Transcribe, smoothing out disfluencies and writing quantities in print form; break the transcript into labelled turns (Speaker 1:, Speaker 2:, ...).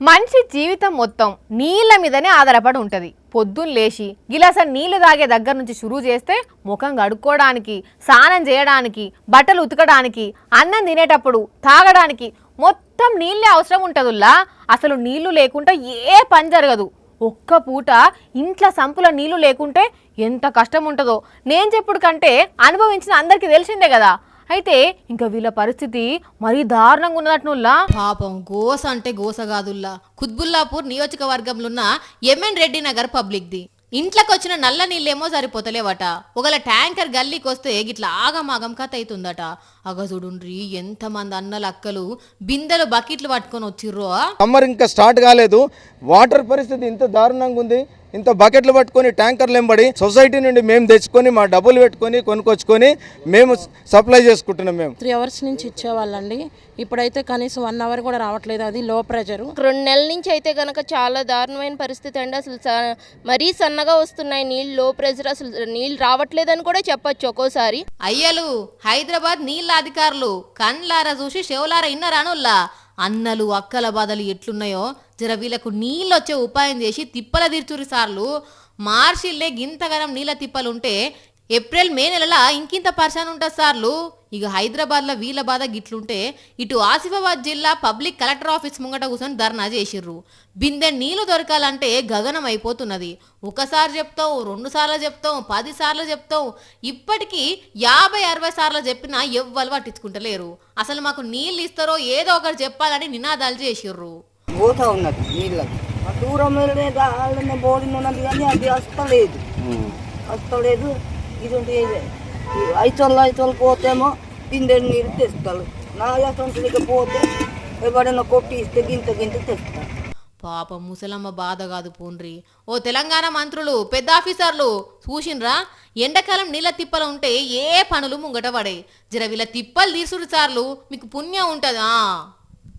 Speaker 1: మనిషి జీవితం మొత్తం నీళ్ళ మీదనే ఆధారపడి ఉంటుంది. పొద్దున్న లేచి గిలాస నీళ్లు తాగే దగ్గర నుంచి షురూ చేస్తే ముఖం కడుక్కోవడానికి, స్నానం చేయడానికి, బట్టలు ఉతకడానికి, అన్నం తినేటప్పుడు తాగడానికి మొత్తం నీళ్ళే అవసరం ఉంటుందిలా. అసలు నీళ్లు లేకుండా ఏ పని జరగదు. ఒక్క పూట ఇంట్లో సంపుల నీళ్లు లేకుంటే ఎంత కష్టం ఉంటుందో నేను చెప్పుడు కంటే అనుభవించిన అందరికీ తెలిసిందే కదా. అయితే ఇంకా వీళ్ళ పరిస్థితి మరీ దారుణంగా ఉన్నట్టునుల్లా.
Speaker 2: పాపం గోస అంటే గోస కాదుల్లా. కుత్బుల్లాపూర్ నియోజకవర్గంలో ఉన్న ఎంఎన్ రెడ్డి నగర్ పబ్లిక్ది. ఇంట్లోకి వచ్చిన నల్ల నీళ్ళేమో సరిపోతలేవట. ఒకవేళ ట్యాంకర్ గల్లీకి వస్తే గిట్లా ఆగమాగం కథ అవుతుందట. అగజుడుండ్రి ఎంతమంది అన్నలు అక్కలు బిందెలు బకెట్లు పట్టుకొని వచ్చిర్రో.
Speaker 3: సమ్మర్ ఇంకా స్టార్ట్ కాలేదు, వాటర్ పరిస్థితి ఇంత దారుణంగా ఉంది. ఇంత బకెట్లు పట్టుకొని ట్యాంకర్లు వెంబడి సొసైటీ నుండి మేము తెచ్చుకొని మా డబ్బులు పెట్టుకొని కొనుక్కొచ్చుకొని మేము సప్లై చేసుకుంటున్నాం. మేము
Speaker 4: 3 hours నుంచి ఇచ్చేవాళ్ళండి. ఇప్పుడైతే కనీసం 1 hour కూడా రావట్లేదు. అది లో ప్రెషర్.
Speaker 5: 2 నెలల నుంచి అయితే కనుక చాలా దారుణమైన పరిస్థితి అండి. అసలు మరీ సన్నగా వస్తున్నాయి నీళ్ళు, లో ప్రెషర్, అసలు నీళ్ళు రావట్లేదని కూడా చెప్పొచ్చు ఒక్కోసారి.
Speaker 2: అయ్యలు హైదరాబాద్ నీళ్ళ అధికారులు కండ్లారా చూసి చెవులారా ఇన్నరానుల్లా. అన్నలు అక్కల బాధలు ఎట్లున్నాయో జర వీళ్ళకు నీళ్ళు వచ్చే ఉపాయం చేసి తిప్పల తీర్చురి సార్లు. మార్చిల్లే గింతగనం నీళ్ళ తిప్పలుంటే ఏప్రిల్ మే నెలల ఇంకింత పర్సన్ ఉంటుంది సార్లు. ఇక హైదరాబాద్లో వీళ్ళ బాధ గిట్లుంటే ఇటు ఆసిఫాబాద్ జిల్లా పబ్లిక్ కలెక్టర్ ఆఫీస్ ముంగట కూర్చొని ధర్నా చేసిర్రు. బిందె నీళ్లు దొరకాలంటే గగనం అయిపోతున్నది. ఒకసారి చెప్తాం, 2 సార్లు చెప్తాం, 10 సార్లు చెప్తాం. ఇప్పటికీ 50-60 సార్లు చెప్పినా ఎవ్వరు పట్టించుకుంటలేరు. అసలు మాకు నీళ్ళు ఇస్తారో ఏదో ఒకటి చెప్పాలని నినాదాలు చేసిర్రు.
Speaker 6: పోతా ఉన్నది నీళ్ళకి దూరం వెళ్ళే బోర్డింగ్ ఉన్నది కానీ అది వస్తలేదు. ఇది 5 పోతేమో బిందె నీళ్ళు తెస్తారు. నా సొంతకి పోతే ఎవరైనా కొట్టి ఇస్తే గింత తెస్తారు.
Speaker 2: పాపం ముసలమ్మ బాధ కాదు పోన్రి. ఓ తెలంగాణ మంత్రులు పెద్ద ఆఫీసర్లు చూసిండ్రా, ఎండాకాలం నీళ్ళ తిప్పలు ఉంటే ఏ పనులు ముంగట పడే. జర వీళ్ళ తిప్పలు తీసుడు సార్లు మీకు పుణ్యం ఉంటుందా.